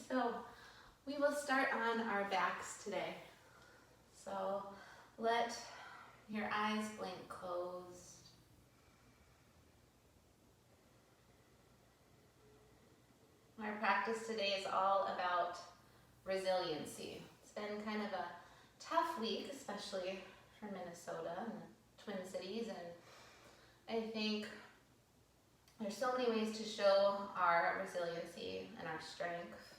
So we will start on our backs today. So let your eyes blink closed. Our practice today is all about resiliency. It's been kind of a tough week, especially for Minnesota and the Twin Cities, and I think there's so many ways to show our resiliency and our strength.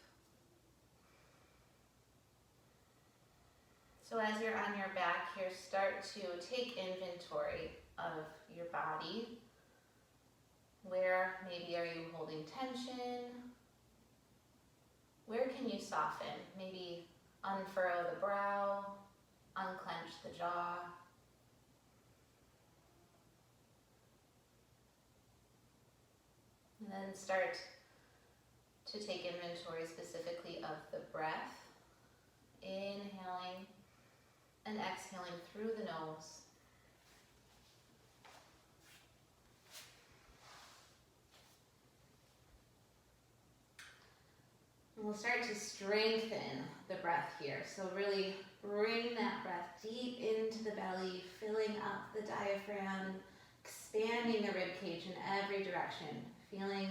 So as you're on your back here, start to take inventory of your body. Where maybe are you holding tension? Where can you soften? Maybe unfurrow the brow, unclench the jaw. And then start to take inventory specifically of the breath. Inhaling and exhaling through the nose. And we'll start to strengthen the breath here. So really bring that breath deep into the belly, filling up the diaphragm, expanding the rib cage in every direction. Feeling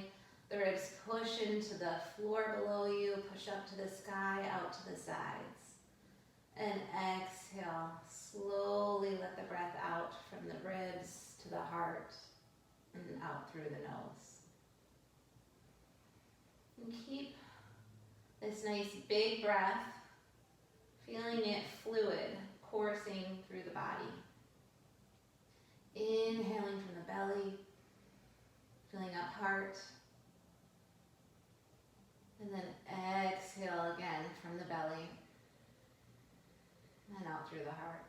the ribs push into the floor below you, push up to the sky, out to the sides. And exhale, slowly let the breath out from the ribs to the heart and out through the nose. And keep this nice big breath, feeling it fluid coursing through the body. Inhaling from the belly, filling up heart. And then exhale again from the belly and out through the heart.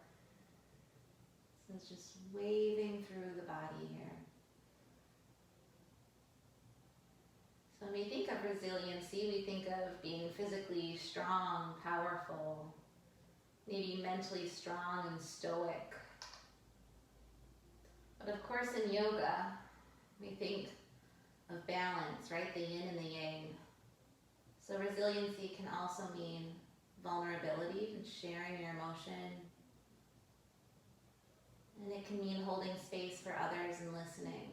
So it's just waving through the body here. So when we think of resiliency, we think of being physically strong, powerful, maybe mentally strong and stoic. But of course in yoga, we think of balance, right? The yin and the yang. So resiliency can also mean vulnerability and sharing your emotion. And it can mean holding space for others and listening.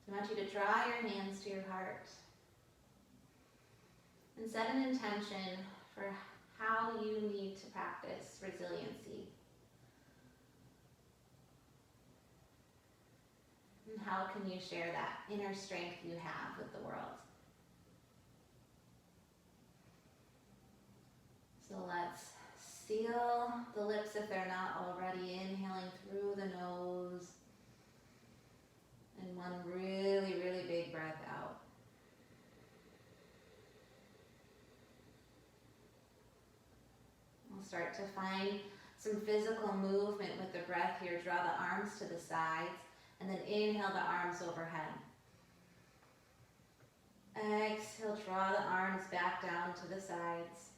So I want you to draw your hands to your heart and set an intention for how you need to practice resiliency. And how can you share that inner strength you have with the world? So let's seal the lips if they're not already. Inhaling through the nose. And one really, really big breath out. We'll start to find some physical movement with the breath here. Draw the arms to the sides. And then inhale the arms overhead. Exhale, draw the arms back down to the sides.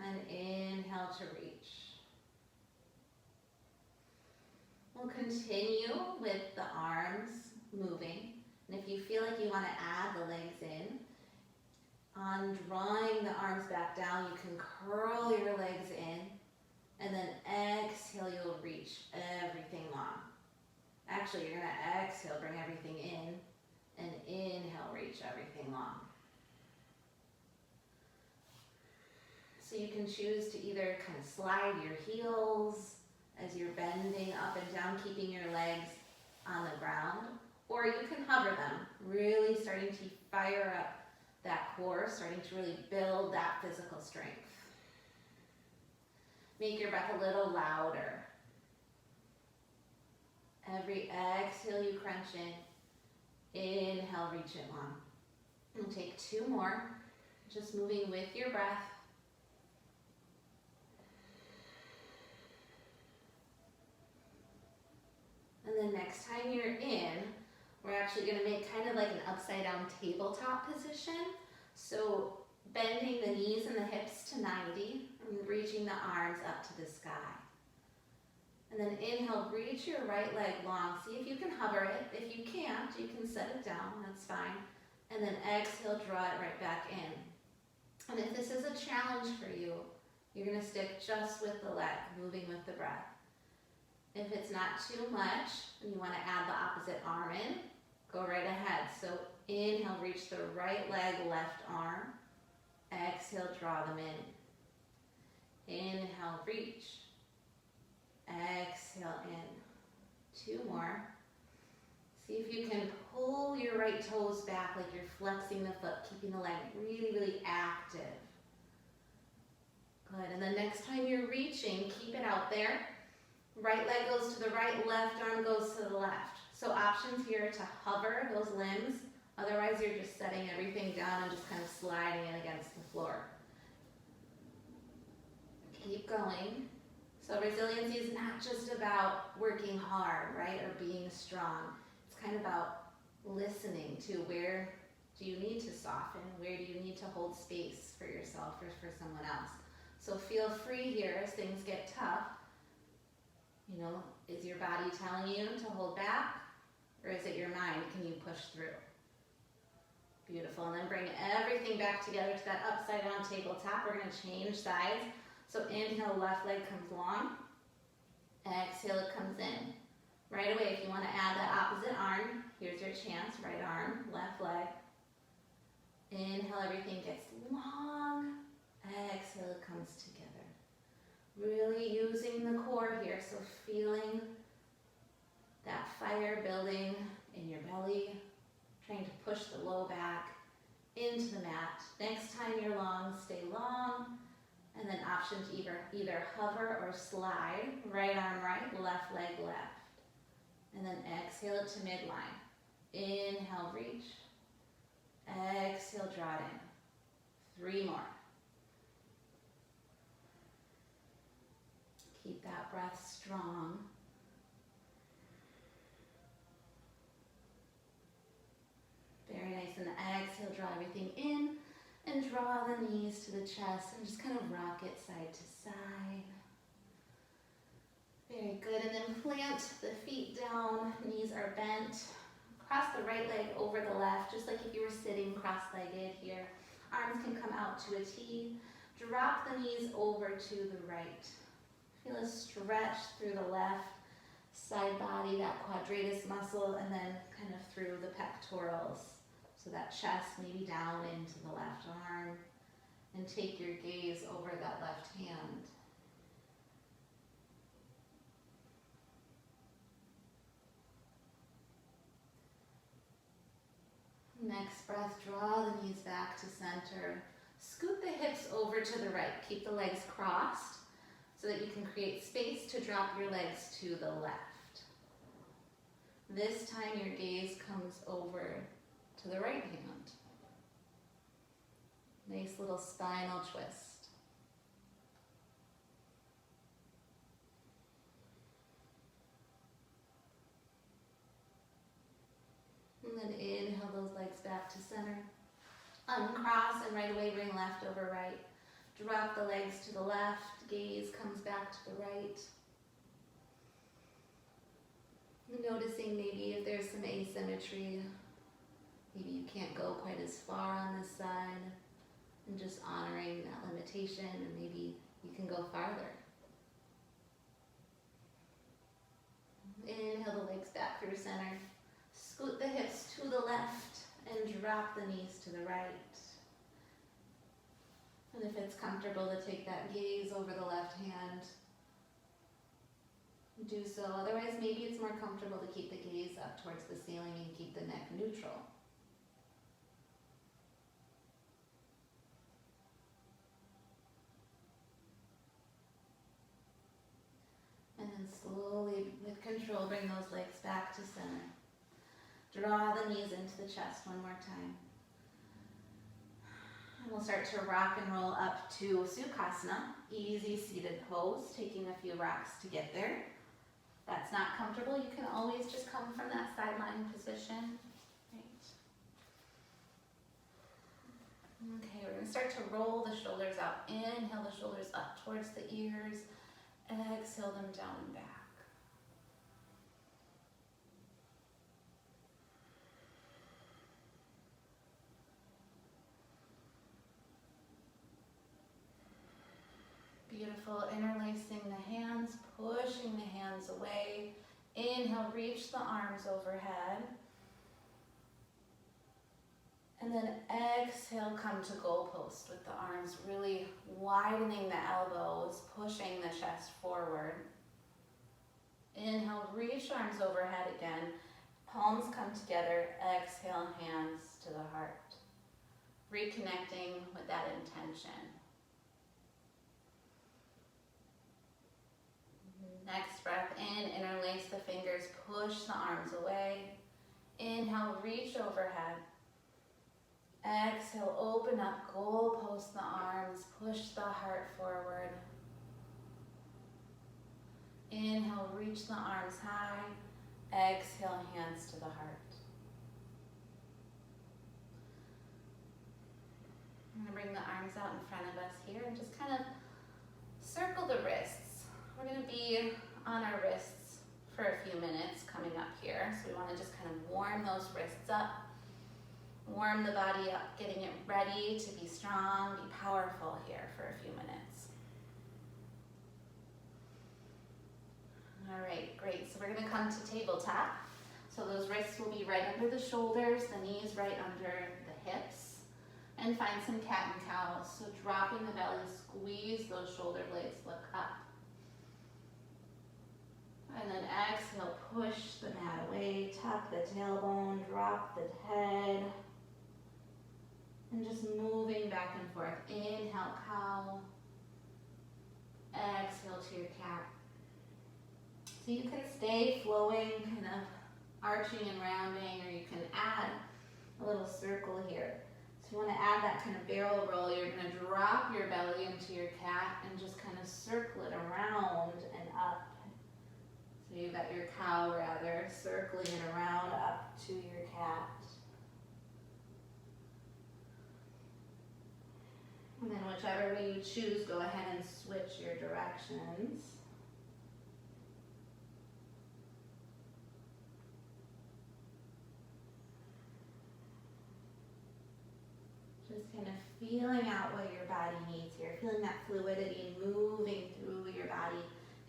And inhale to reach. We'll continue with the arms moving. And if you feel like you want to add the legs in, on drawing the arms back down, you can curl your legs in. And then exhale, you'll reach everything long. Actually, you're going to exhale, bring everything in. And inhale, reach everything long. So you can choose to either kind of slide your heels as you're bending up and down, keeping your legs on the ground, or you can hover them, really starting to fire up that core, starting to really build that physical strength. Make your breath a little louder. Every exhale you crunch in, inhale, reach it long. And take two more, just moving with your breath. And then next time you're in, we're actually going to make kind of like an upside down tabletop position. So bending the knees and the hips to 90 and reaching the arms up to the sky. And then inhale, reach your right leg long. See if you can hover it. If you can't, you can set it down, that's fine. And then exhale, draw it right back in. And if this is a challenge for you, you're gonna stick just with the leg, moving with the breath. If it's not too much, and you wanna add the opposite arm in, go right ahead. So inhale, reach the right leg, left arm. Exhale, draw them in. Inhale, reach. Exhale, in. 2 more. See if you can pull your right toes back like you're flexing the foot, keeping the leg really, really active. Good, and then next time you're reaching, keep it out there. Right leg goes to the right, left arm goes to the left. So options here to hover those limbs. Otherwise, you're just setting everything down and just kind of sliding it against the floor. Keep going. So resiliency is not just about working hard, right, or being strong. It's kind of about listening to where do you need to soften, where do you need to hold space for yourself or for someone else. So feel free here as things get tough. You know, is your body telling you to hold back, or is it your mind? Can you push through? Beautiful, and then bring everything back together to that upside down tabletop. We're gonna change sides. So inhale, left leg comes long. Exhale, it comes in. Right away, if you wanna add that opposite arm, here's your chance. Right arm, left leg. Inhale, everything gets long. Exhale, it comes together. Really using the core here, so feeling that fire building in your belly, trying to push the low back into the mat. Next time you're long, stay long. And then option to either hover or slide. Right arm right, left leg left. And then exhale it to midline. Inhale, reach. Exhale, draw it in. 3 more. Keep that breath strong. Very nice, and exhale, draw everything in. And draw the knees to the chest and just kind of rock it side to side. Very good, and then plant the feet down, knees are bent. Cross the right leg over the left, just like if you were sitting cross-legged here. Arms can come out to a T. Drop the knees over to the right. Feel a stretch through the left side body, that quadratus muscle, and then kind of through the pectorals. So that chest maybe down into the left arm, and take your gaze over that left hand. Next breath, draw the knees back to center. Scoot the hips over to the right. Keep the legs crossed so that you can create space to drop your legs to the left. This time your gaze comes over to the right hand. Nice little spinal twist. And then inhale those legs back to center. Uncross and right away bring left over right. Drop the legs to the left, gaze comes back to the right. Noticing maybe if there's some asymmetry. Maybe you can't go quite as far on this side, and just honoring that limitation, and maybe you can go farther. Inhale the legs back through center. Scoot the hips to the left and drop the knees to the right. And if it's comfortable to take that gaze over the left hand, do so. Otherwise, maybe it's more comfortable to keep the gaze up towards the ceiling and keep the neck neutral. And then slowly, with control, bring those legs back to center. Draw the knees into the chest one more time. And we'll start to rock and roll up to Sukhasana, easy seated pose, taking a few rocks to get there. If that's not comfortable, you can always just come from that sideline position. Right. Okay, we're going to start to roll the shoulders out. Inhale the shoulders up towards the ears. Exhale them down and back. Beautiful. Interlacing the hands, pushing the hands away. Inhale, reach the arms overhead. And then exhale, come to goalpost with the arms, really widening the elbows, pushing the chest forward. Inhale, reach arms overhead again. Palms come together. Exhale, hands to the heart. Reconnecting with that intention. Next breath in, interlace the fingers, push the arms away. Inhale, reach overhead. Exhale, open up, goalpost the arms, push the heart forward. Inhale, reach the arms high. Exhale, hands to the heart. I'm going to bring the arms out in front of us here and just kind of circle the wrists. We're going to be on our wrists for a few minutes coming up here. So we want to just kind of warm those wrists up, warm the body up, getting it ready to be strong, be powerful here for a few minutes. All right, great. So we're going to come to tabletop. So those wrists will be right under the shoulders, the knees right under the hips. And find some cat and cow. So dropping the belly, squeeze those shoulder blades, look up. And then exhale, push the mat away, tuck the tailbone, drop the head. And just moving back and forth. Inhale, cow. Exhale to your cat. So you can stay flowing, kind of arching and rounding, or you can add a little circle here. So you want to add that kind of barrel roll. You're going to drop your belly into your cat and just kind of circle it around and up. So you've got your cow rather, circling it around up to your cat. And then whichever way you choose, go ahead and switch your directions. Just kind of feeling out what your body needs here, feeling that fluidity moving through your body,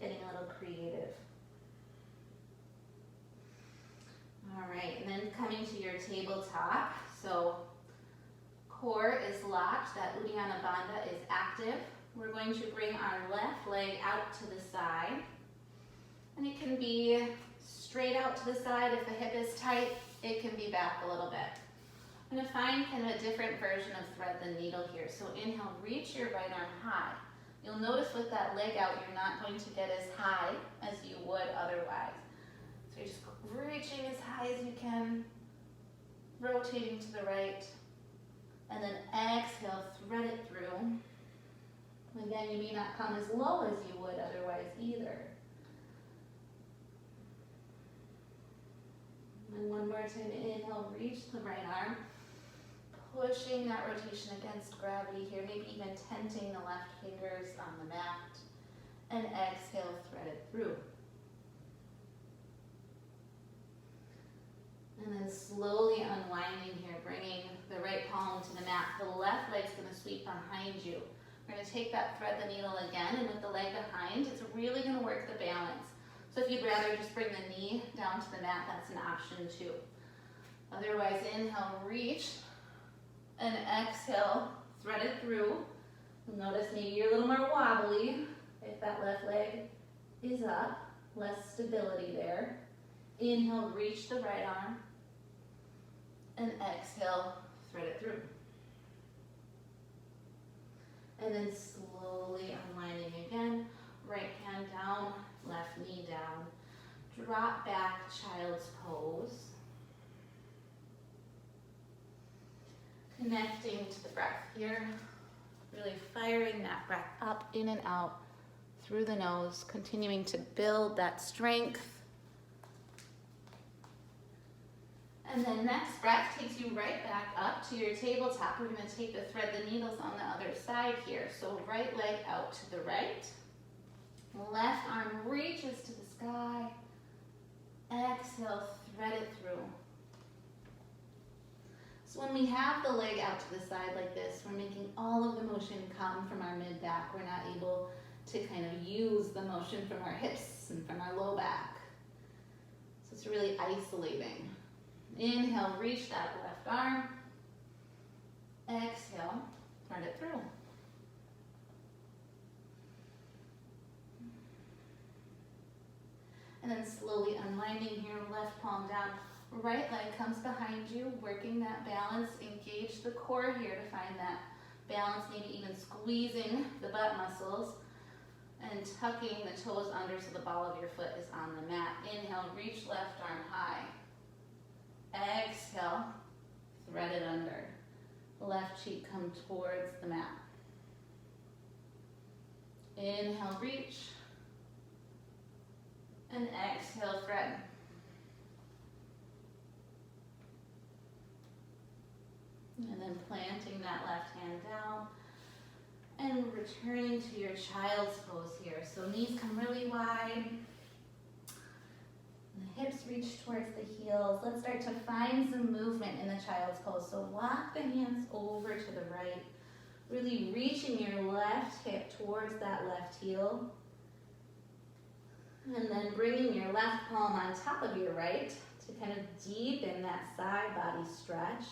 getting a little creative. All right, and then coming to your tabletop. So core is locked, that Uddiyana Bandha is active. We're going to bring our left leg out to the side. And it can be straight out to the side. If the hip is tight, it can be back a little bit. I'm going to find kind of a different version of thread the needle here. So inhale, reach your right arm high. You'll notice with that leg out, you're not going to get as high as you would otherwise. So you're just reaching as high as you can, rotating to the right, and then exhale, thread it through. Again, you may not come as low as you would otherwise either. And one more time, inhale, reach the right arm. Pushing that rotation against gravity here, maybe even tenting the left fingers on the mat. And exhale, thread it through. And then slowly unwinding here, bringing the right palm to the mat. The left leg's going to sweep behind you. We're going to take that thread the needle again, and with the leg behind, it's really going to work the balance. So if you'd rather just bring the knee down to the mat, that's an option too. Otherwise, inhale, reach. And exhale, thread it through. You'll notice maybe you're a little more wobbly if that left leg is up, less stability there. Inhale, reach the right arm. And exhale, thread it through. And then slowly unwinding again. Right hand down, left knee down. Drop back, child's pose. Connecting to the breath here, really firing that breath up, in and out, through the nose, continuing to build that strength. And then next breath takes you right back up to your tabletop. We're going to take the thread the needles on the other side here. So right leg out to the right. Left arm reaches to the sky. Exhale, thread it through. So when we have the leg out to the side like this, we're making all of the motion come from our mid-back. We're not able to kind of use the motion from our hips and from our low back. So it's really isolating. Inhale, reach that left arm. Exhale, thread it through. And then slowly unwinding here, left palm down, right leg comes behind you, working that balance. Engage the core here to find that balance, maybe even squeezing the butt muscles and tucking the toes under so the ball of your foot is on the mat. Inhale, reach left arm high. Exhale, thread it under. Left cheek come towards the mat. Inhale, reach. And exhale, thread. And then planting that left hand down and returning to your child's pose here. So knees come really wide. The hips reach towards the heels. Let's start to find some movement in the child's pose. So walk the hands over to the right, really reaching your left hip towards that left heel. And then bringing your left palm on top of your right to kind of deepen that side body stretch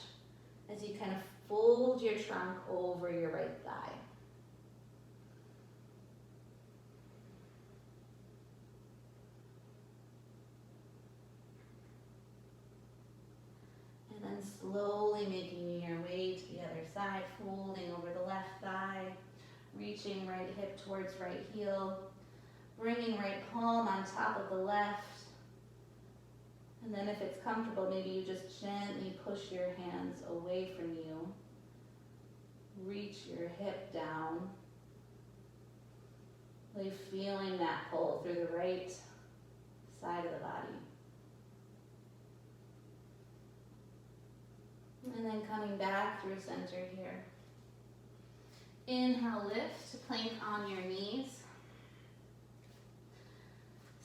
as you kind of fold your trunk over your right thigh. And then slowly making your way to the other side, folding over the left thigh, reaching right hip towards right heel, bringing right palm on top of the left. And then if it's comfortable, maybe you just gently push your hands away from you. Reach your hip down. Really feeling that pull through the right side of the body. And then coming back through center here. Inhale, lift to plank on your knees.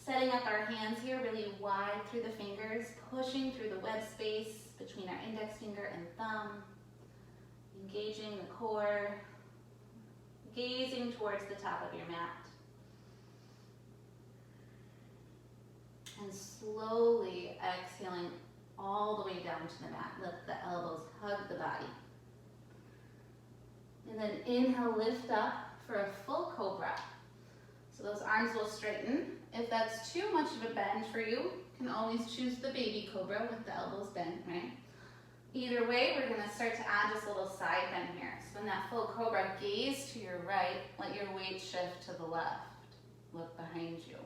Setting up our hands here really wide through the fingers, pushing through the web space between our index finger and thumb, engaging the core, gazing towards the top of your mat. And slowly exhaling all the way down to the mat. Let the elbows hug the body. And then inhale, lift up for a full cobra. So those arms will straighten. If that's too much of a bend for you, you can always choose the baby cobra with the elbows bent, right? Either way, we're gonna start to add just a little side bend here. So in that full cobra, gaze to your right, let your weight shift to the left. Look behind you.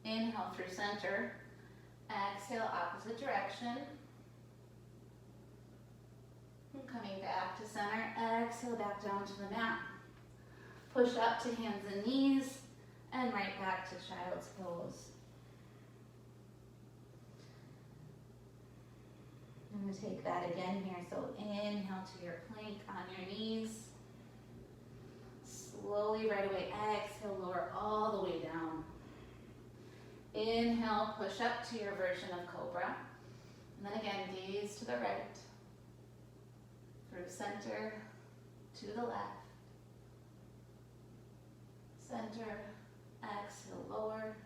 Inhale through center. Exhale, opposite direction. And coming back to center, exhale back down to the mat. Push up to hands and knees, and right back to child's pose. I'm going to take that again here. So inhale to your plank on your knees. Slowly right away, exhale, lower all the way down. Inhale, push up to your version of cobra. And then again, gaze to the right, through center, to the left. Center, exhale, lower.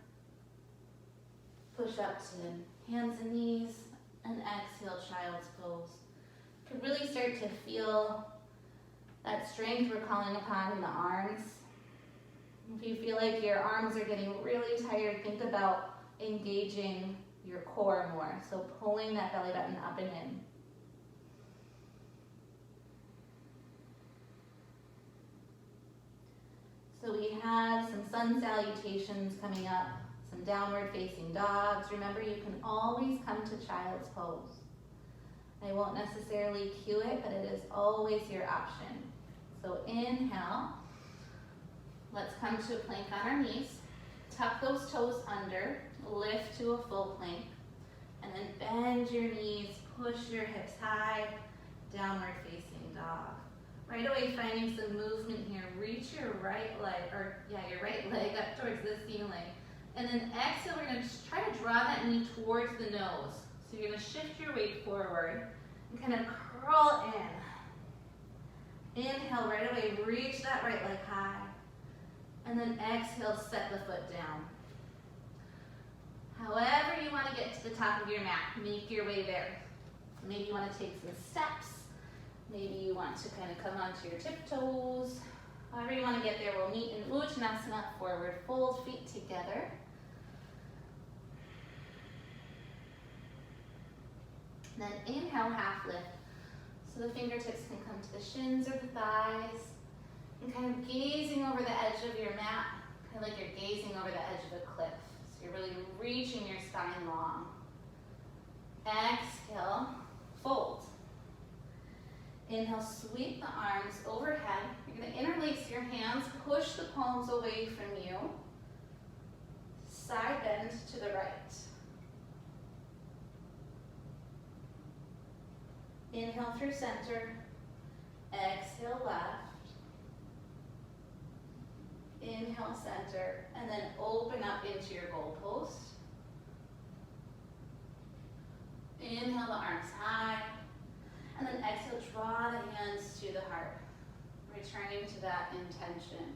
Push up to hands and knees, and exhale, child's pose. You can really start to feel that strength we're calling upon in the arms. If you feel like your arms are getting really tired, think about engaging your core more. So pulling that belly button up and in. So we have some sun salutations coming up, some downward facing dogs. Remember, you can always come to child's pose. I won't necessarily cue it, but it is always your option. So inhale. Let's come to a plank on our knees. Tuck those toes under, lift to a full plank, and then bend your knees, push your hips high, downward facing dog. Right away, finding some movement here. Reach your right leg, your right leg up towards the ceiling. And then exhale, we're gonna just try to draw that knee towards the nose. So you're gonna shift your weight forward and kind of curl in. Inhale, right away, reach that right leg high. And then exhale, set the foot down. However you want to get to the top of your mat, make your way there. Maybe you want to take some steps. Maybe you want to kind of come onto your tiptoes. However you want to get there, we'll meet in Uttanasana, forward fold, feet together. Then inhale, half lift. So the fingertips can come to the shins or the thighs. And kind of gazing over the edge of your mat, kind of like you're gazing over the edge of a cliff. So you're really reaching your spine long. Exhale, fold. Inhale, sweep the arms overhead. You're going to interlace your hands, push the palms away from you. Side bend to the right. Inhale through center. Exhale, left. Inhale, center, and then open up into your goal post. Inhale the arms high, and then exhale, draw the hands to the heart, returning to that intention.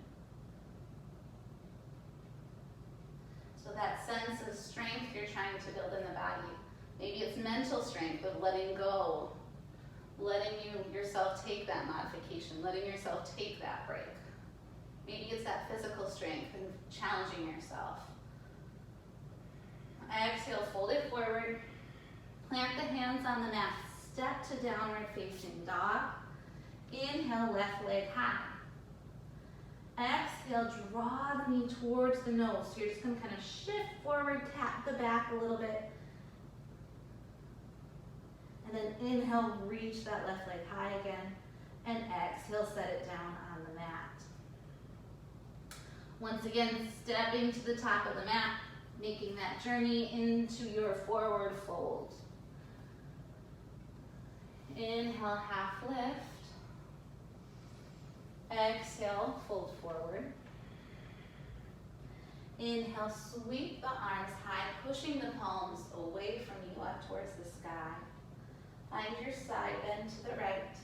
So that sense of strength you're trying to build in the body. Maybe it's mental strength of letting go, letting yourself take that modification, letting yourself take that break. Maybe it's that physical strength and challenging yourself. Exhale, fold it forward. Plant the hands on the mat. Step to downward facing dog. Inhale, left leg high. Exhale, draw the knee towards the nose. So you're just going to kind of shift forward, tap the back a little bit. And then inhale, reach that left leg high again. And exhale, set it down on the mat. Once again, stepping to the top of the mat, making that journey into your forward fold. Inhale, half lift. Exhale, fold forward. Inhale, sweep the arms high, pushing the palms away from you up towards the sky. Find your side bend to the right.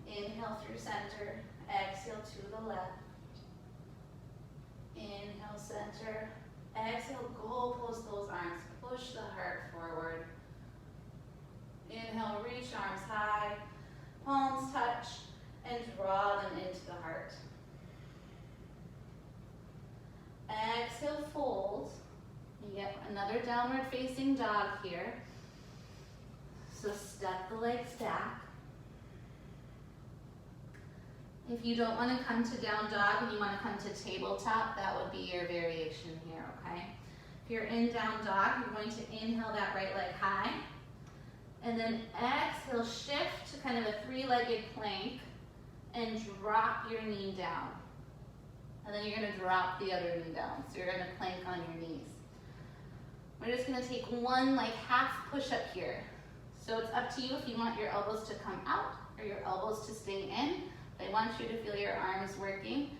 Inhale through center. Exhale to the left. Inhale, center. Exhale, goal post those arms. Push the heart forward. Inhale, reach arms high. Palms touch and draw them into the heart. Exhale, fold. You get another downward facing dog here. So step the legs back. If you don't want to come to down dog and you want to come to tabletop, that would be your variation here, okay? If you're in down dog, you're going to inhale that right leg high. And then exhale, shift to kind of a three-legged plank and drop your knee down. And then you're going to drop the other knee down. So you're going to plank on your knees. We're just going to take one like half push-up here. So it's up to you if you want your elbows to come out or your elbows to stay in. I want you to feel your arms working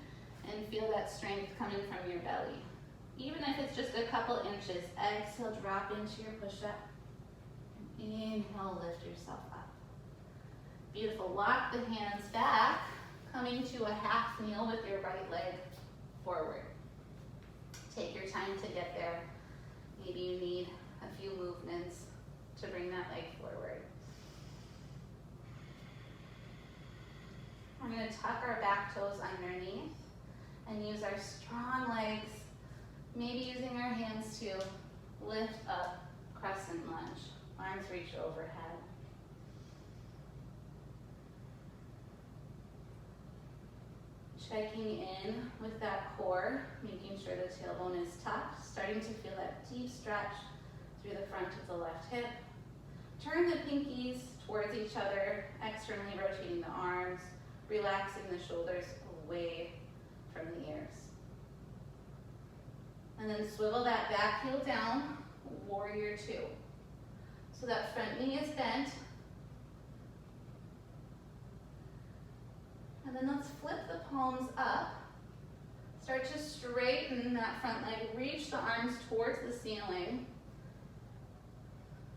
and feel that strength coming from your belly. Even if it's just a couple inches, exhale, drop into your push-up. Inhale, lift yourself up. Beautiful. Walk the hands back, coming to a half kneel with your right leg forward. Take your time to get there. Maybe you need a few movements to bring that leg forward. We're going to tuck our back toes underneath and use our strong legs, maybe using our hands to lift up, crescent lunge. Arms reach overhead. Checking in with that core, making sure the tailbone is tucked, starting to feel that deep stretch through the front of the left hip. Turn the pinkies towards each other, externally rotating the arms, relaxing the shoulders away from the ears. And then swivel that back heel down, warrior two. So that front knee is bent. And then let's flip the palms up. Start to straighten that front leg, reach the arms towards the ceiling.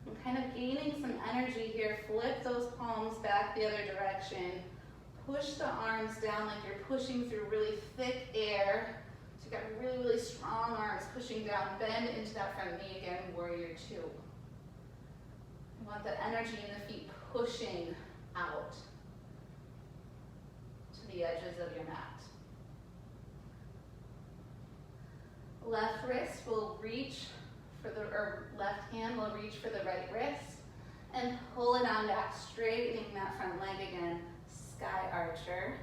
And kind of gaining some energy here, flip those palms back the other direction. push the arms down like you're pushing through really thick air. So you've got really, really strong arms pushing down. Bend into that front knee again, warrior two. You want the energy in the feet pushing out to the edges of your mat. Left wrist will reach for the, or left hand will reach for the right wrist and pull it on back, straightening that front leg again, sky archer.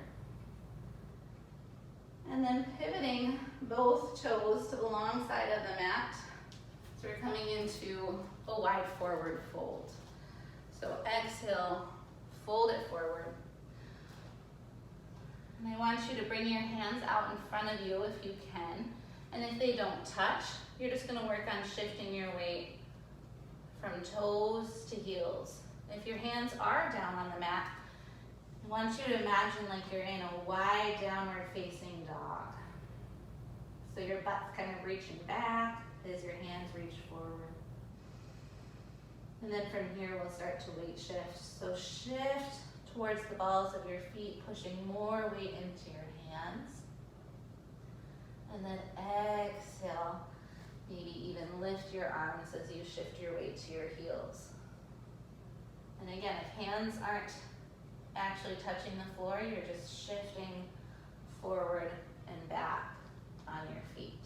And then pivoting both toes to the long side of the mat. So we're coming into a wide forward fold. So exhale, fold it forward. And I want you to bring your hands out in front of you if you can. And if they don't touch, you're just gonna work on shifting your weight from toes to heels. If your hands are down on the mat, I want you to imagine like you're in a wide downward facing dog. So your butt's kind of reaching back as your hands reach forward. And then from here, we'll start to weight shift. So shift towards the balls of your feet, pushing more weight into your hands. And then exhale, maybe even lift your arms as you shift your weight to your heels. And again, if hands aren't actually touching the floor, you're just shifting forward and back on your feet.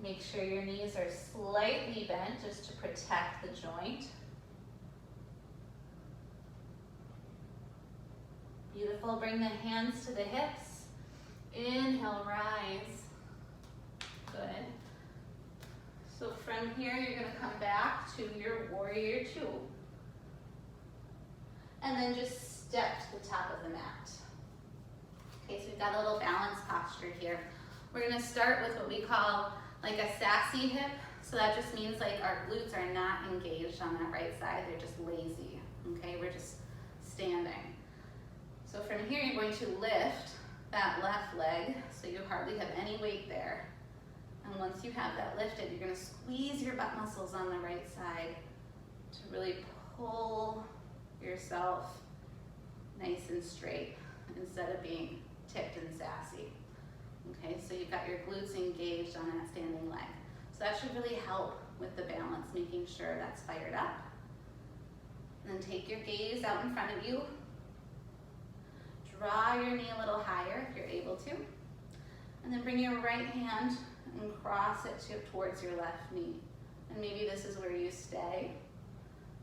Make sure your knees are slightly bent just to protect the joint. Beautiful, bring the hands to the hips. Inhale, rise. Good. So from here, you're gonna come back to your warrior two. And then just step to the top of the mat. Okay, so we've got a little balance posture here. We're gonna start with what we call like a sassy hip. So that just means like our glutes are not engaged on that right side, they're just lazy, okay? We're just standing. So from here, you're going to lift that left leg, so you hardly have any weight there. And once you have that lifted, you're gonna squeeze your butt muscles on the right side to really pull yourself nice and straight instead of being tipped and sassy. Okay, so you've got your glutes engaged on that standing leg. So that should really help with the balance, making sure that's fired up. And then take your gaze out in front of you. Draw your knee a little higher if you're able to. And then bring your right hand and cross it towards your left knee. And maybe this is where you stay.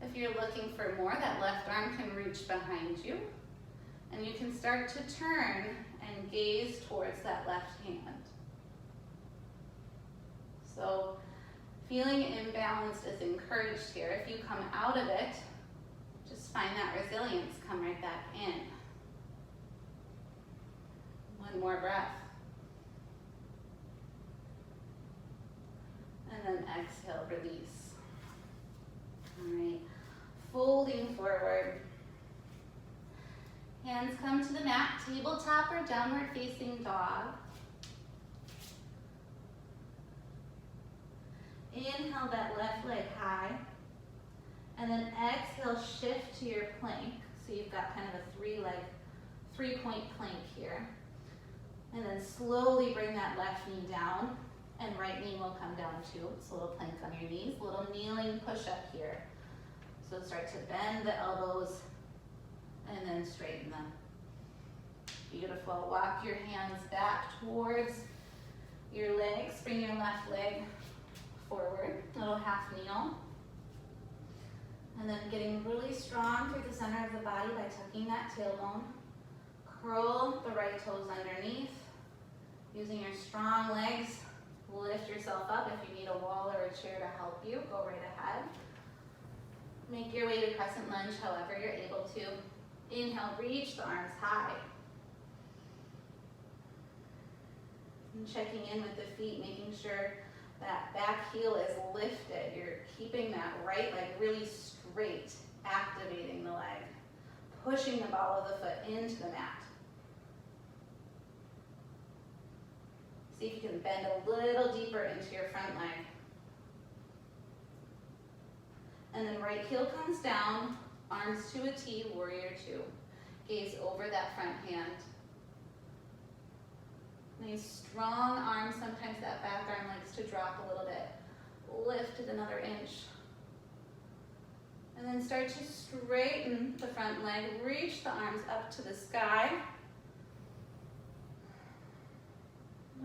If you're looking for more, that left arm can reach behind you. And you can start to turn and gaze towards that left hand. So feeling imbalanced is encouraged here. If you come out of it, just find that resilience, come right back in. One more breath. And then exhale, release. All right, folding forward. Hands come to the mat, tabletop or downward facing dog. Inhale that left leg high. And then exhale, shift to your plank. So you've got kind of a three-point plank here. And then slowly bring that left knee down, and right knee will come down too. It's a little plank on your knees, a little kneeling push up here. So start to bend the elbows and then straighten them. Beautiful. Walk your hands back towards your legs. Bring your left leg forward, a little half kneel. And then getting really strong through the center of the body by tucking that tailbone. Curl the right toes underneath. Using your strong legs, lift yourself up. If you need a wall or a chair to help you, go right ahead. Make your way to crescent lunge however you're able to. Inhale, reach the arms high. And checking in with the feet, making sure that back heel is lifted. You're keeping that right leg really straight, activating the leg. Pushing the ball of the foot into the mat. See if you can bend a little deeper into your front leg. And then right heel comes down, arms to a T, warrior two. Gaze over that front hand. Nice strong arms. Sometimes that back arm likes to drop a little bit. Lift it another inch. And then start to straighten the front leg. Reach the arms up to the sky.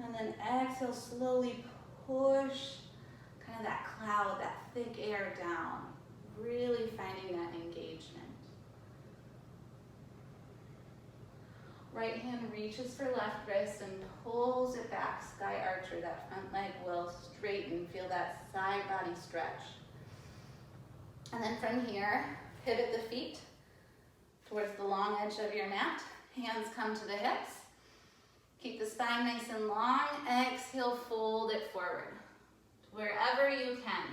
And then exhale, slowly push kind of that cloud, that thick air down. Really finding that engagement. Right hand reaches for left wrist and pulls it back, sky archer. That front leg will straighten. Feel that side body stretch. And then from here, pivot the feet towards the long edge of your mat. Hands come to the hips. Keep the spine nice and long. Exhale, fold it forward. Wherever you can.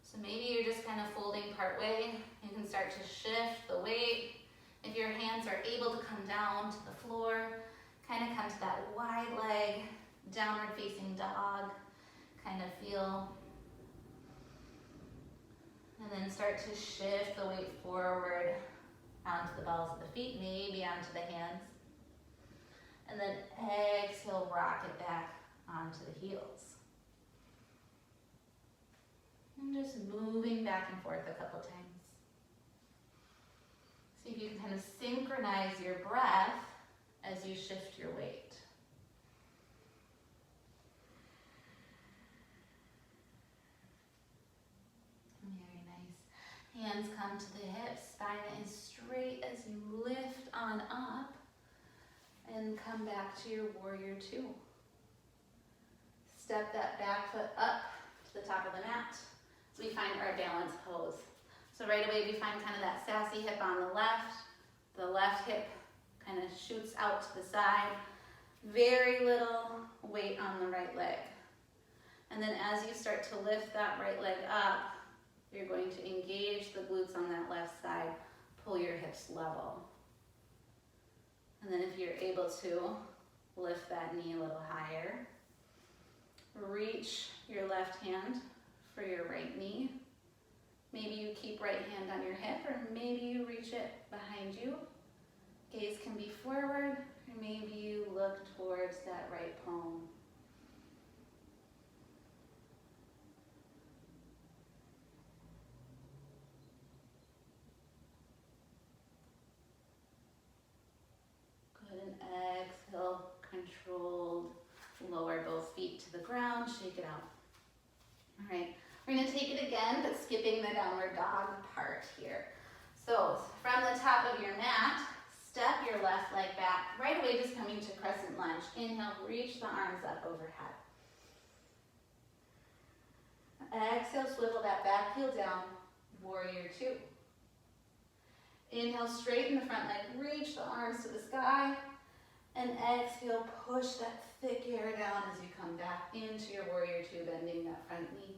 So maybe you're just kind of folding part way. You can start to shift the weight. If your hands are able to come down to the floor, kind of come to that wide leg, downward facing dog, kind of feel. And then start to shift the weight forward onto the balls of the feet, maybe onto the hands. And then exhale, rock it back onto the heels. And just moving back and forth a couple times. See if you can kind of synchronize your breath as you shift your weight. Very nice. Hands come to the hips, spine as straight as you lift on up. And come back to your warrior two. Step that back foot up to the top of the mat so we find our balance pose. So right away we find kind of that sassy hip on the left hip kind of shoots out to the side, very little weight on the right leg. And then as you start to lift that right leg up, you're going to engage the glutes on that left side, pull your hips level. And then if you're able to, lift that knee a little higher. Reach your left hand for your right knee. Maybe you keep right hand on your hip, or maybe you reach it behind you. Gaze can be forward, or maybe you look towards that right palm. Good, and exhale, controlled. Lower both feet to the ground, shake it out. All right. We're going to take it again, but skipping the downward dog part here. So from the top of your mat, step your left leg back. Right away, just coming to crescent lunge. Inhale, reach the arms up overhead. Exhale, swivel that back heel down, warrior two. Inhale, straighten the front leg, reach the arms to the sky. And exhale, push that thick air down as you come back into your warrior two, bending that front knee.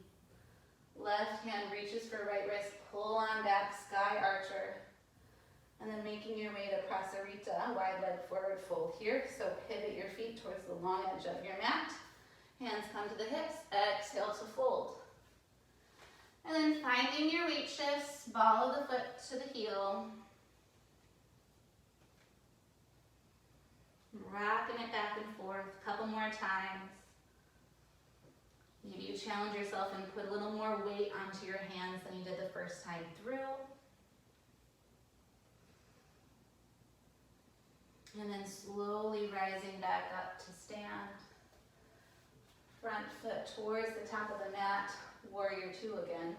Left hand reaches for right wrist, pull on back, sky archer. And then making your way to prasarita, wide leg forward fold here. So pivot your feet towards the long edge of your mat. Hands come to the hips, exhale to fold. And then finding your weight shifts, ball of the foot to the heel. Rocking it back and forth a couple more times. Maybe you challenge yourself and put a little more weight onto your hands than you did the first time through. And then slowly rising back up to stand. Front foot towards the top of the mat, warrior two again.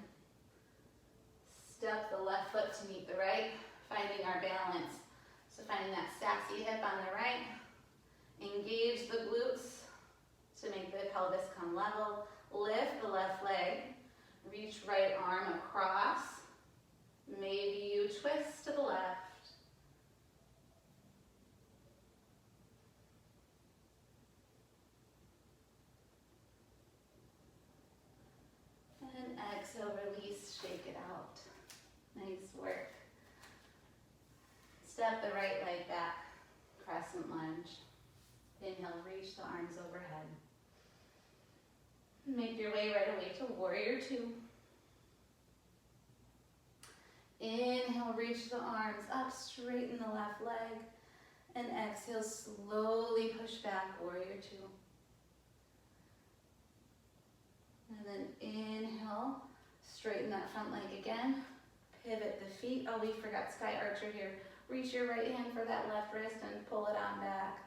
Step the left foot to meet the right, finding our balance. So finding that sassy hip on the right. Engage the glutes to make the pelvis come level. Lift the left leg. Reach right arm across. Maybe you twist to the left. And exhale, release, shake it out. Nice work. Step the right leg back, crescent lunge. Inhale, reach the arms overhead. Make your way right away to warrior two. Inhale, reach the arms up, straighten the left leg. And exhale, slowly push back, warrior two. And then inhale, straighten that front leg again. Pivot the feet. Oh, we forgot Sky Archer here. Reach your right hand for that left wrist and pull it on back.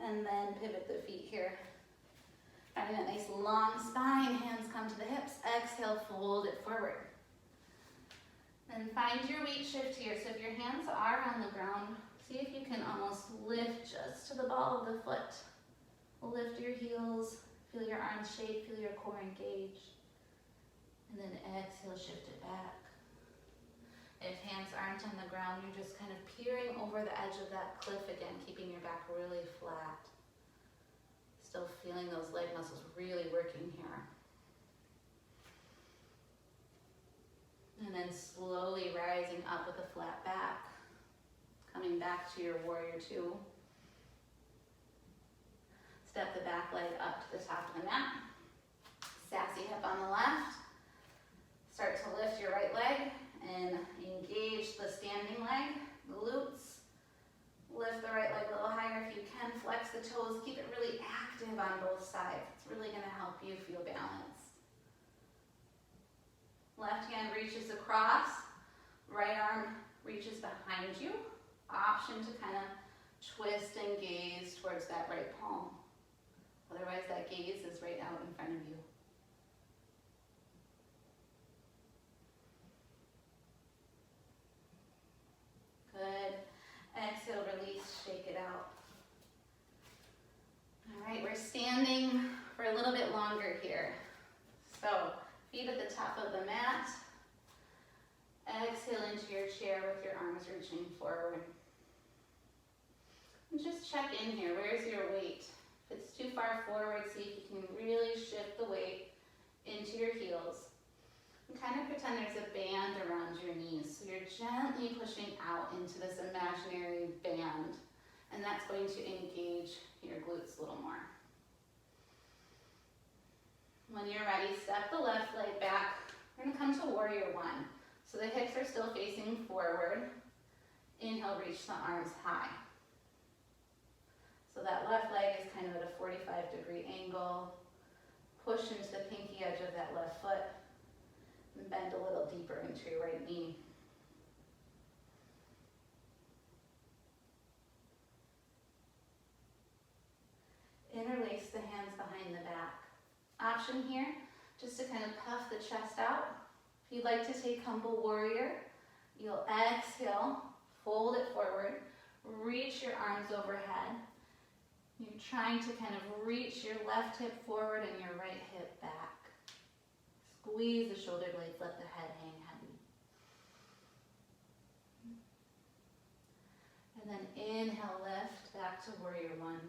And then pivot the feet here. Finding that nice long spine, hands come to the hips. Exhale, fold it forward. And find your weight shift here. So if your hands are on the ground, see if you can almost lift just to the ball of the foot. Lift your heels, feel your arms shake, feel your core engage. And then exhale, shift it back. If hands aren't on the ground, you're just kind of peering over the edge of that cliff again, keeping your back really flat. Still feeling those leg muscles really working here. And then slowly rising up with a flat back. Coming back to your warrior two. Step the back leg up to the top of the mat. Sassy hip on the left. Start to lift your right leg and engage the standing leg, glutes. Lift the right leg a little higher if you can. Flex the toes. Keep it really active on both sides. It's really going to help you feel balanced. Left hand reaches across. Right arm reaches behind you. Option to kind of twist and gaze towards that right palm. Otherwise, that gaze is right out in front of you. Good. Exhale, release, shake it out. All right, we're standing for a little bit longer here. So, feet at the top of the mat. Exhale into your chair with your arms reaching forward. And just check in here. Where's your weight? If it's too far forward, see if you can really shift the weight into your heels. And kind of pretend there's a band around your knees. So you're gently pushing out into this imaginary band. And that's going to engage your glutes a little more. When you're ready, step the left leg back. We're going to come to warrior one. So the hips are still facing forward. Inhale, reach the arms high. So that left leg is kind of at a 45-degree angle. Push into the pinky edge of that left foot. And bend a little deeper into your right knee. Interlace the hands behind the back. Option here, just to kind of puff the chest out. If you'd like to take humble warrior, you'll exhale, fold it forward, reach your arms overhead. You're trying to kind of reach your left hip forward and your right hip back. Squeeze the shoulder blades, let the head hang heavy. And then inhale, lift, back to warrior one.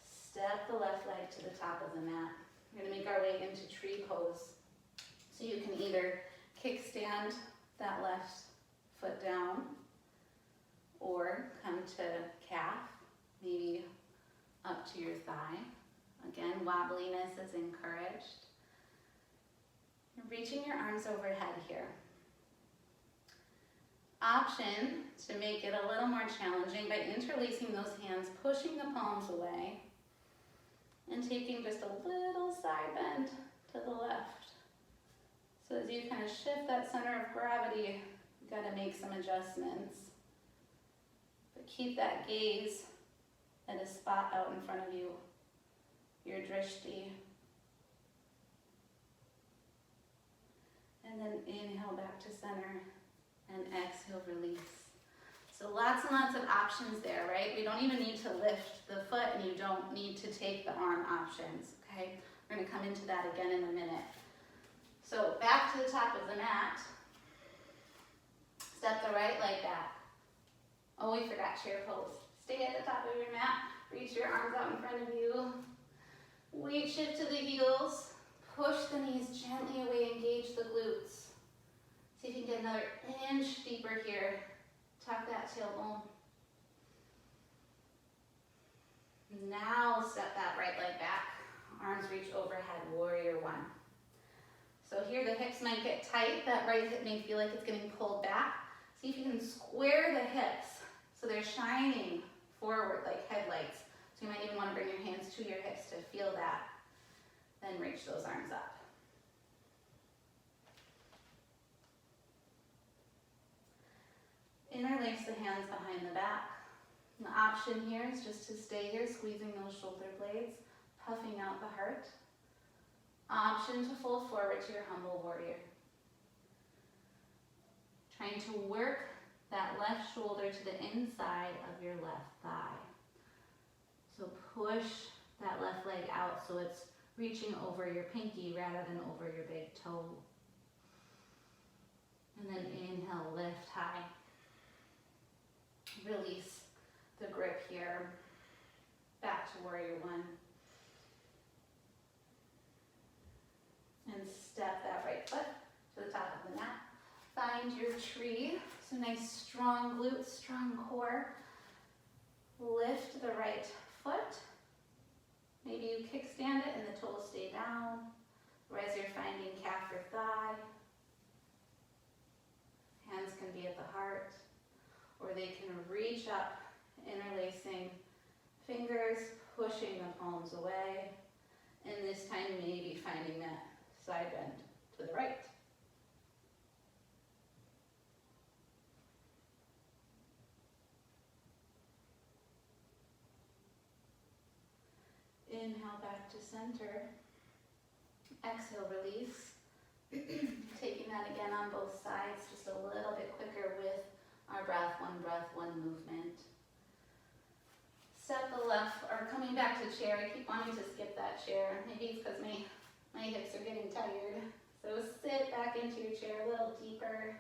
Step the left leg to the top of the mat. We're going to make our way into tree pose. So you can either kickstand that left foot down or come to calf, maybe up to your thigh. Again, wobbliness is encouraged. You're reaching your arms overhead here. Option to make it a little more challenging by interlacing those hands, pushing the palms away, and taking just a little side bend to the left. So as you kind of shift that center of gravity, you've got to make some adjustments. But keep that gaze at a spot out in front of you, your drishti. And then inhale back to center and exhale, release. So lots and lots of options there, right? We don't even need to lift the foot and you don't need to take the arm options, okay? We're gonna come into that again in a minute. So back to the top of the mat. Step the right leg back. Oh, we forgot chair pose. Stay at the top of your mat. Reach your arms out in front of you. Weight shift to the heels. Push the knees gently away, engage the glutes. See if you can get another inch deeper here. Tuck that tailbone. Now step that right leg back. Arms reach overhead, warrior one. So So here the hips might get tight. That right hip may feel like it's getting pulled back. See if you can square the hips so they're shining forward like headlights. So you might even want to bring your hands to your hips to feel that. Then reach those arms up. Interlace the hands behind the back. The option here is just to stay here, squeezing those shoulder blades, puffing out the heart. Option to fold forward to your humble warrior. Trying to work that left shoulder to the inside of your left thigh. So push that left leg out so it's reaching over your pinky rather than over your big toe. And then inhale, lift high. Release the grip here. Back to warrior one. And step that right foot to the top of the mat. Find your tree. So nice strong glutes, strong core. Lift the right foot. Maybe you kickstand it and the toes stay down. Or as you're finding calf or thigh. Hands can be at the heart. Or they can reach up, interlacing fingers, pushing the palms away. And this time maybe finding that side bend to the right. Inhale back to center. Exhale, release. Taking that again on both sides, just a little bit quicker with our breath, one movement. Step the left, or coming back to chair. I keep wanting to skip that chair. Maybe it's because my hips are getting tired. So sit back into your chair a little deeper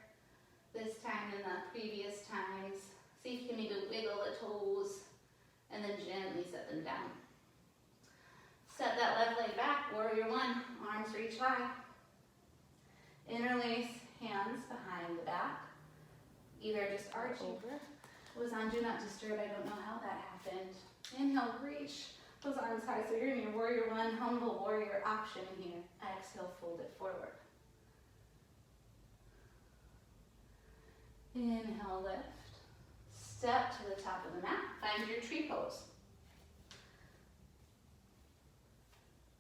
this time than the previous times. See if you can maybe wiggle the toes and then gently set them down. Step that left leg back, warrior one, arms reach high. Interlace hands behind the back. Either just arch over. It was on do not disturb, I don't know how that happened. Inhale, reach those arms high. So you're in your warrior one, humble warrior option here. Exhale, fold it forward. Inhale, lift. Step to the top of the mat. Find your tree pose.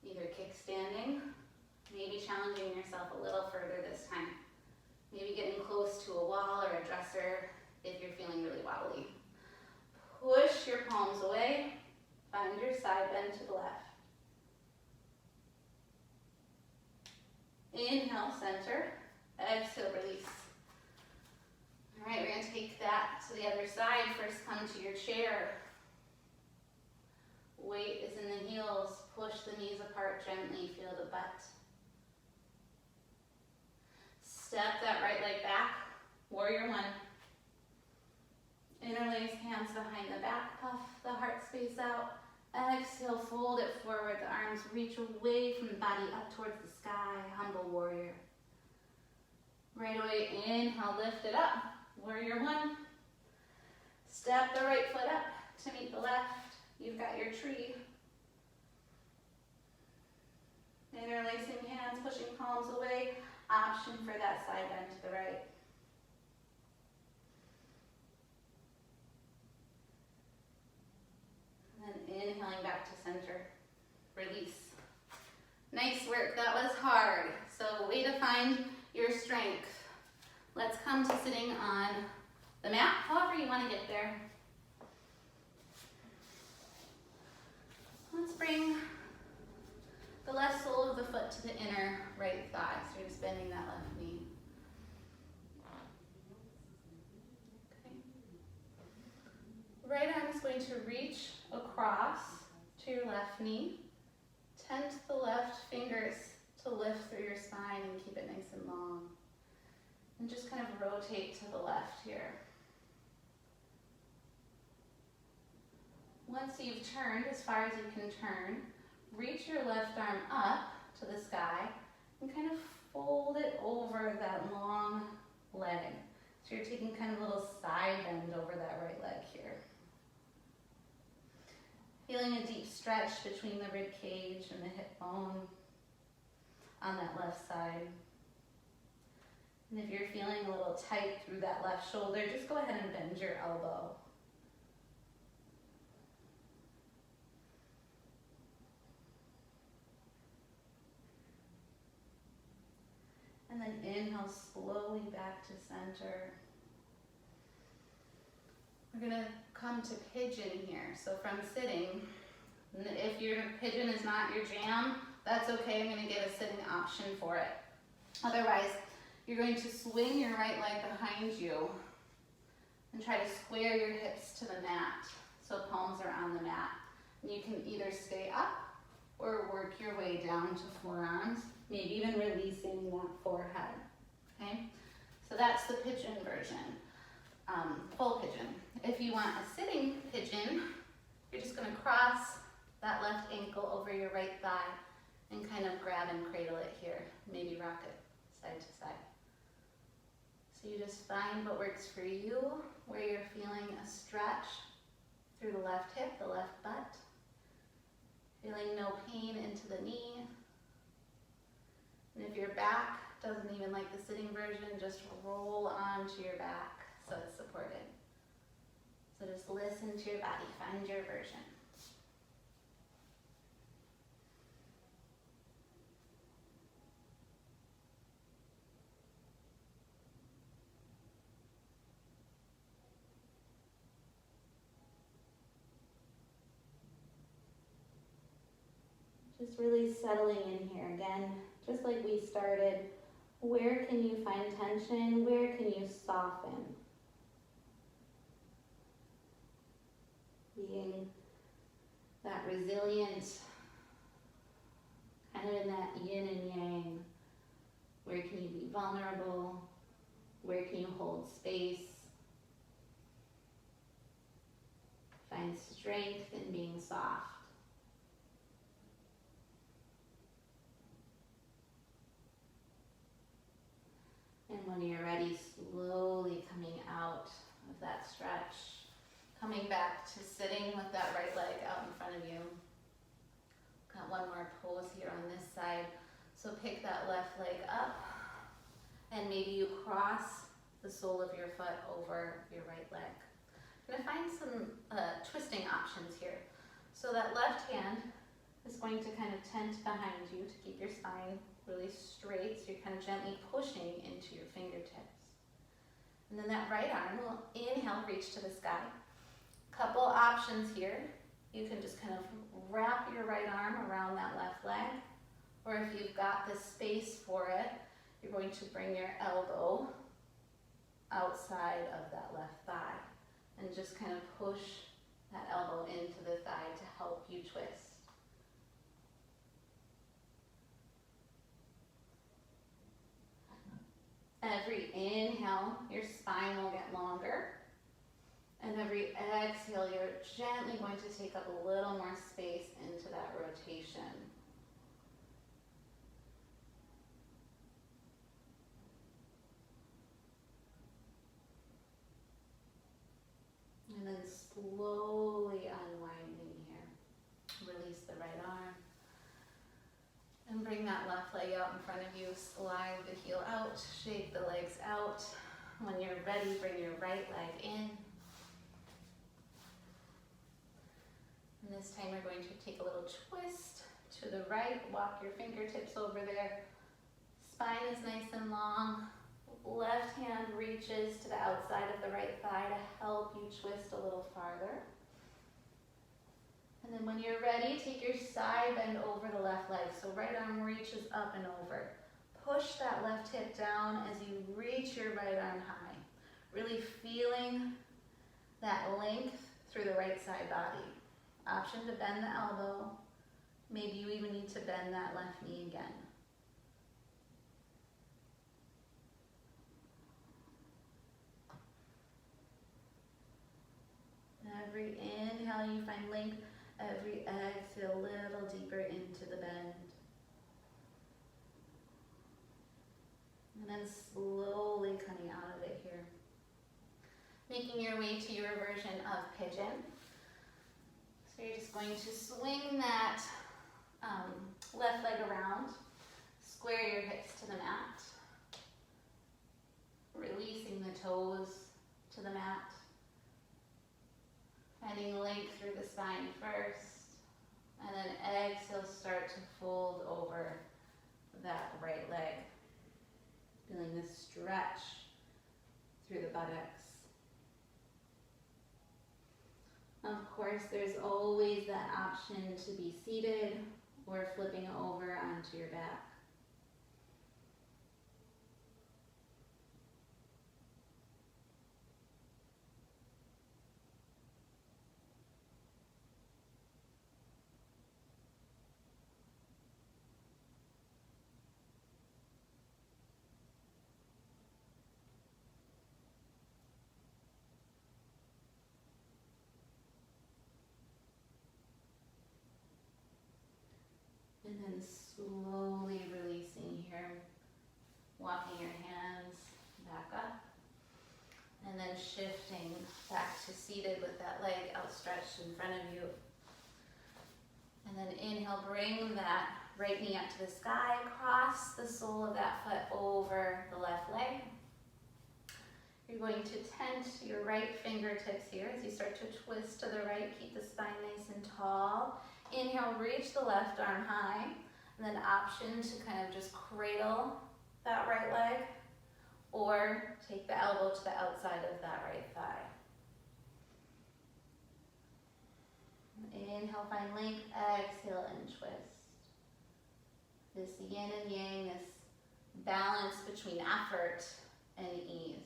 Either kickstanding, maybe challenging yourself a little further this time. Maybe getting close to a wall or a dresser if you're feeling really wobbly. Push your palms away. Find your side bend to the left. Inhale, center. Exhale, release. All right, we're going to take that to the other side. First, come to your chair. Weight is in the heels. Push the knees apart gently. Feel the butt. Step that right leg back. Warrior one. Interlace hands behind the back. Puff the heart space out. Exhale, fold it forward. The arms reach away from the body up towards the sky. Humble warrior. Right away, inhale, lift it up. Warrior one. Step the right foot up to meet the left. You've got your tree. Interlacing hands, pushing palms away. Option for that side bend to the right. And then inhaling back to center. Release. Nice work. That was hard. So way to find your strength. Let's come to sitting on the mat, however you want to get there. Let's bring the left sole of the foot to the inner right thigh. So you're just bending that left knee. Okay. Right arm is going to reach across to your left knee. Tent the left fingers to lift through your spine and keep it nice and long. And just kind of rotate to the left here. Once you've turned as far as you can turn, reach your left arm up to the sky and kind of fold it over that long leg. So you're taking kind of a little side bend over that right leg here. Feeling a deep stretch between the rib cage and the hip bone on that left side. And if you're feeling a little tight through that left shoulder, just go ahead and bend your elbow. And then inhale slowly back to center. We're gonna come to pigeon here. So from sitting, if your pigeon is not your jam, that's okay. I'm gonna get a sitting option for it. Otherwise, you're going to swing your right leg behind you and try to square your hips to the mat so palms are on the mat. And you can either stay up or work your way down to forearms, maybe even releasing that forehead, okay? So that's the pigeon version, full pigeon. If you want a sitting pigeon, you're just gonna cross that left ankle over your right thigh and kind of grab and cradle it here. Maybe rock it side to side. So you just find what works for you, where you're feeling a stretch through the left hip, the left butt. Feeling no pain into the knee. And if your back doesn't even like the sitting version, just roll onto your back so it's supported. So just listen to your body, find your version. Just really settling in here again, just like we started. Where can you find tension? Where can you soften? Being that resilient, kind of in that yin and yang. Where can you be vulnerable? Where can you hold space? Find strength in being soft. And when you're ready, slowly coming out of that stretch, coming back to sitting with that right leg out in front of you. Got one more pose here on this side. So pick that left leg up, and maybe you cross the sole of your foot over your right leg. I'm gonna find some twisting options here. So that left hand is going to kind of tent behind you to keep your spine really straight, so you're kind of gently pushing into your fingertips. And then that right arm will inhale, reach to the sky. Couple options here. You can just kind of wrap your right arm around that left leg, or if you've got the space for it, you're going to bring your elbow outside of that left thigh and just kind of push that elbow into the thigh to help you twist. Every inhale, your spine will get longer. And every exhale, you're gently going to take up a little more space into that rotation. And then slowly unwinding here. Release the right arm. And bring that left leg out in front of you. Slide the heel out, shake the legs out. When you're ready, bring your right leg in. And this time we're going to take a little twist to the right. Walk your fingertips over there. Spine is nice and long. Left hand reaches to the outside of the right thigh to help you twist a little farther. And then when you're ready, take your side bend over the left leg. So right arm reaches up and over. Push that left hip down as you reach your right arm high. Really feeling that length through the right side body. Option to bend the elbow. Maybe you even need to bend that left knee again. Every inhale you find length. Every exhale, a little deeper into the bend. And then slowly coming out of it here. Making your way to your version of pigeon. So you're just going to swing that left leg around. Square your hips to the mat. toes to the mat. Finding length through the spine first, and then exhale, start to fold over that right leg. Feeling this stretch through the buttocks. Of course, there's always that option to be seated or flipping over onto your back. And then slowly releasing here, walking your hands back up, and then shifting back to seated with that leg outstretched in front of you. And then inhale, bring that right knee up to the sky, cross the sole of that foot over the left leg. You're going to tent your right fingertips here as you start to twist to the right, keep the spine nice and tall. Inhale, reach the left arm high, and then option to kind of just cradle that right leg, or take the elbow to the outside of that right thigh. Inhale, find length, exhale, and twist. This yin and yang, this balance between effort and ease.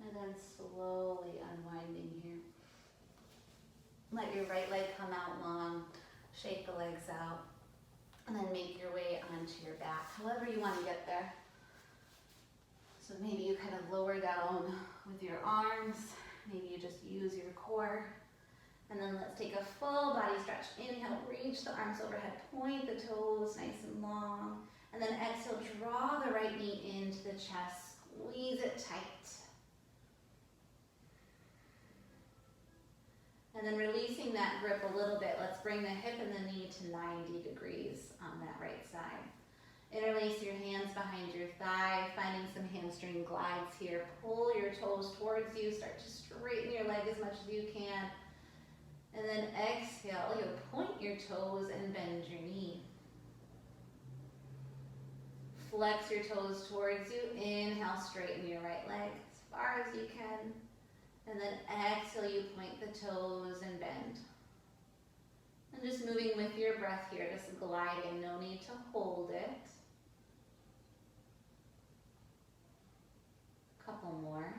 And then slowly unwinding here. Let your right leg come out long, shake the legs out, and then make your way onto your back, however you want to get there. So maybe you kind of lower down with your arms, maybe you just use your core. And then let's take a full body stretch. Inhale, reach the arms overhead, point the toes nice and long. And then exhale, draw the right knee into the chest, squeeze it tight. And then releasing that grip a little bit, let's bring the hip and the knee to 90 degrees on that right side. Interlace your hands behind your thigh, finding some hamstring glides here. Pull your toes towards you, start to straighten your leg as much as you can. And then exhale, you'll point your toes and bend your knee. Flex your toes towards you. Inhale, straighten your right leg as far as you can. And then exhale, you point the toes and bend. And just moving with your breath here, just gliding, no need to hold it. A couple more.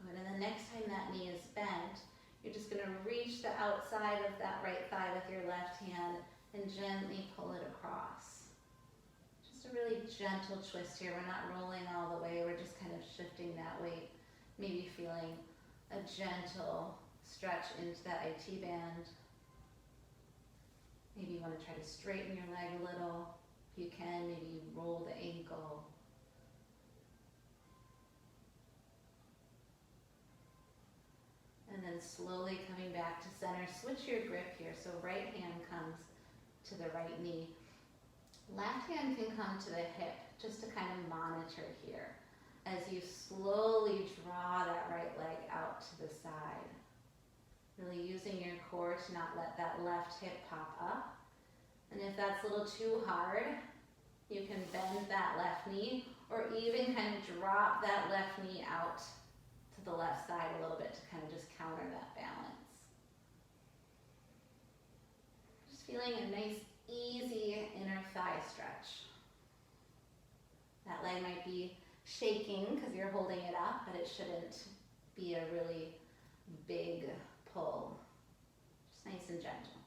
Good, and the next time that knee is bent, you're just gonna reach the outside of that right thigh with your left hand and gently pull it across. Just a really gentle twist here. We're not rolling all the way, we're just kind of shifting that weight. Maybe feeling a gentle stretch into that IT band. Maybe you want to try to straighten your leg a little. If you can, maybe you roll the ankle. And then slowly coming back to center. Switch your grip here. So right hand comes to the right knee. Left hand can come to the hip, just to kind of monitor here as you slowly draw that right leg out to the side. Really using your core to not let that left hip pop up. And if that's a little too hard, you can bend that left knee or even kind of drop that left knee out to the left side a little bit to kind of just counter that balance. Just feeling a nice easy inner thigh stretch. That leg might be shaking because you're holding it up, but it shouldn't be a really big pull. Just nice and gentle.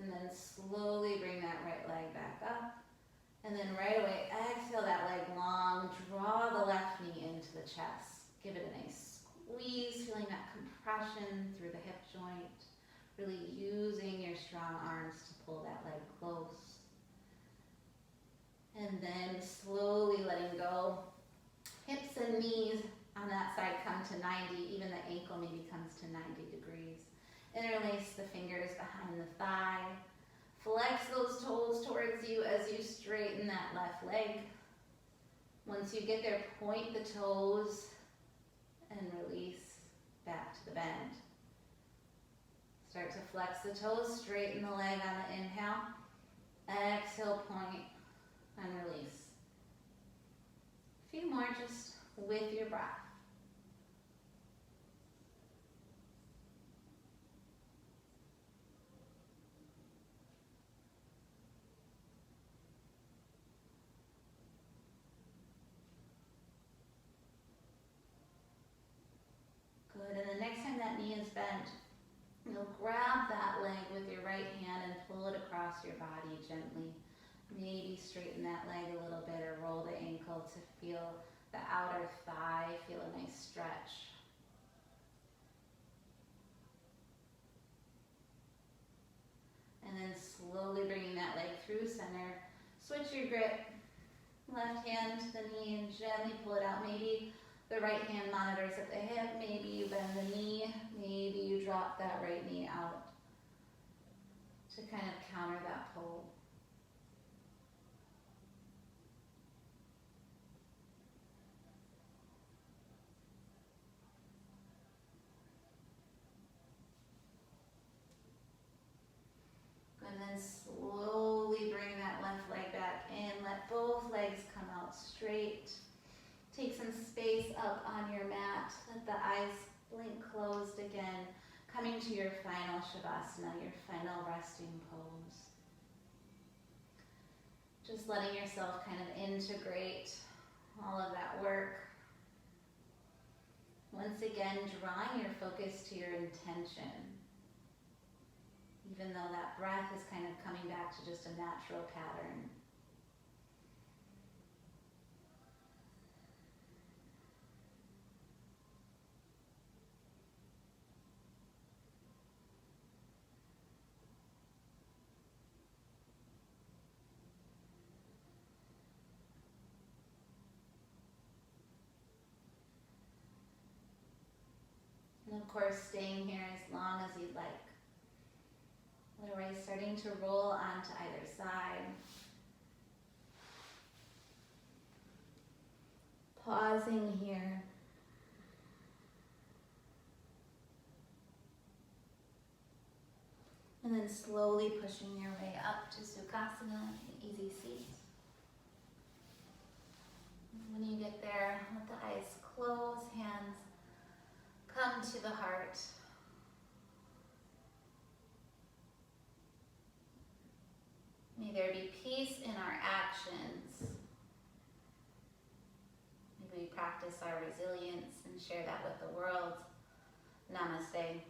And then slowly bring that right leg back up. And then right away, exhale that leg long, draw the left knee into the chest. Give it a nice squeeze, feeling that compression through the hip joint. Really using your strong slowly letting go. Hips and knees on that side come to 90, even the ankle maybe comes to 90 degrees. Interlace the fingers behind the thigh. Flex those toes towards you as you straighten that left leg. Once you get there, point the toes and release back to the bend. Start to flex the toes, straighten the leg on the inhale. Exhale, point and release. A few more just with your breath. Good, and the next time that knee is bent, you'll grab that leg with your right hand and pull it across your body gently. Maybe straighten that leg a little bit or roll the ankle to feel the outer thigh, feel a nice stretch. And then slowly bringing that leg through center. Switch your grip. Left hand to the knee and gently pull it out. Maybe the right hand monitors at the hip. Maybe you bend the knee. Maybe you drop that right knee out to kind of counter that pull. And then slowly bring that left leg back in. Let both legs come out straight. Take some space up on your mat. Let the eyes blink closed again. Coming to your final Shavasana, your final resting pose. Just letting yourself kind of integrate all of that work. Once again, drawing your focus to your intention. Even though that breath is kind of coming back to just a natural pattern. And of course, staying here as long as you'd like. Otherwise, starting to roll onto either side. Pausing here. And then slowly pushing your way up to Sukhasana, an easy seat. When you get there, let the eyes close, hands come to the heart. May there be peace in our actions. May we practice our resilience and share that with the world. Namaste.